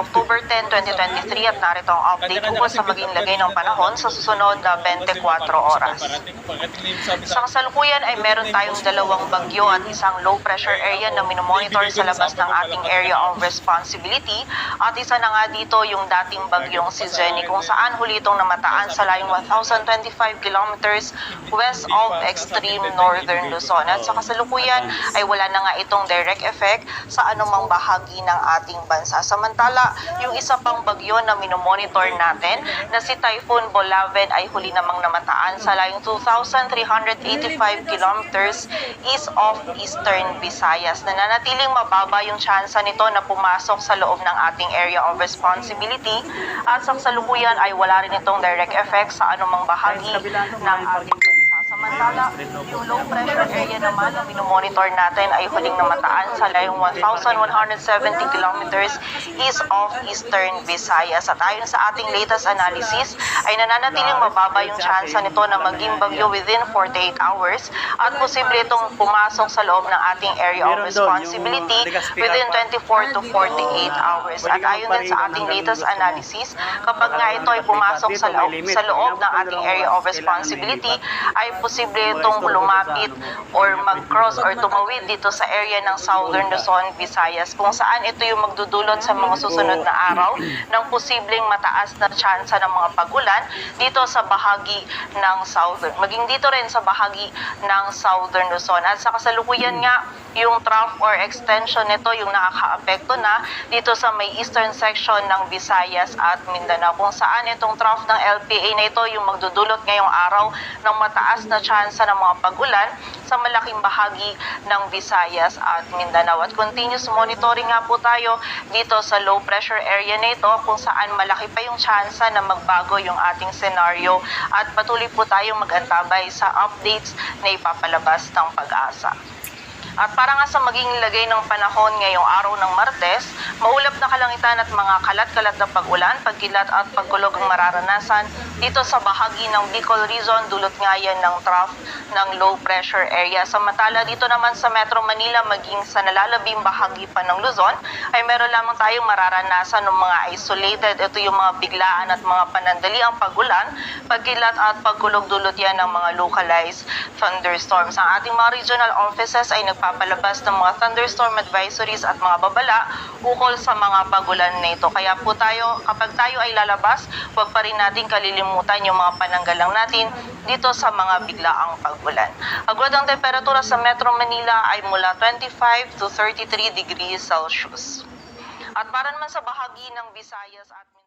October 10, 2023 at narito ang update tungkol sa maging lagay ng panahon sa susunod na 24 oras. Sa kasalukuyan ay meron tayong dalawang bagyo at isang low pressure area na minomonitor sa labas ng ating area of responsibility at isa na nga dito yung dating bagyong si Jenny kung saan huli itong namataan sa layong 1,025 kilometers west of extreme northern Luzon. At sa kasalukuyan ay wala na nga itong direct effect sa anumang bahagi ng ating bansa. Samantala, yung isa pang bagyo na minomonitor natin na si Typhoon Bolaven ay huli namang namataan sa layong 2,385 kilometers east of eastern Visayas. Nananatiling mababa yung tsansa nito na pumasok sa loob ng ating area of responsibility at sa kasalukuyan ay wala rin itong direct effect sa anumang bahagi ng ating bansa. Samantala, yung low pressure area naman na minomonitor natin ay huling namataan sa layong 1,170 kilometers east of eastern Visayas. At ayon sa ating latest analysis, ay nananatiling mababa yung tsansa nito na maging bagyo within 48 hours at posible itong pumasok sa loob ng ating area of responsibility within 24 to 48 hours. At ayon din sa ating latest analysis, kapag nga ito ay pumasok sa loob ng ating area of responsibility, ay posible itong lumapit or mag-cross or tumawid dito sa area ng Southern Luzon, Visayas, kung saan ito yung magdudulot sa mga susunod na araw ng posibleng mataas na tsansa ng mga pagulan dito sa bahagi ng Southern, maging dito rin sa bahagi ng Southern Luzon. At sa kasalukuyan nga, yung trough or extension nito yung nakaka-apekto na dito sa may eastern section ng Visayas at Mindanao, kung saan itong trough ng LPA na ito yung magdudulot ngayong araw ng mataas na tsansa ng mga pagulan sa malaking bahagi ng Visayas at Mindanao. At continuous monitoring nga po tayo dito sa low pressure area na ito kung saan malaki pa yung tsansa na magbago yung ating senaryo at patuloy po tayong mag-antabay sa updates na ipapalabas ng Pag-asa. At para nga sa maging lagay ng panahon ngayong araw ng Martes, maulap na kalangitan at mga kalat-kalat na pag-ulan, pagkilat at pagkulog ang mararanasan dito sa bahagi ng Bicol Region, dulot nga yan ng trough ng low pressure area. Samantala dito naman sa Metro Manila, maging sa nalalabing bahagi pa ng Luzon, ay meron lamang tayong mararanasan ng mga isolated. Ito yung mga biglaan at mga panandaliang pag-ulan, pagkilat at pagkulog, dulot yan ng mga localized thunderstorms. Ang ating mga regional offices ay nagpapalabas ng mga thunderstorm advisories at mga babala ukol sa mga pagulan na ito. Kaya po tayo, kapag tayo ay lalabas, huwag pa rin natin kalilimutan yung mga pananggalang natin dito sa mga biglaang pagulan. Agad ang temperatura sa Metro Manila ay mula 25 to 33 degrees Celsius. At para naman sa bahagi ng Visayas at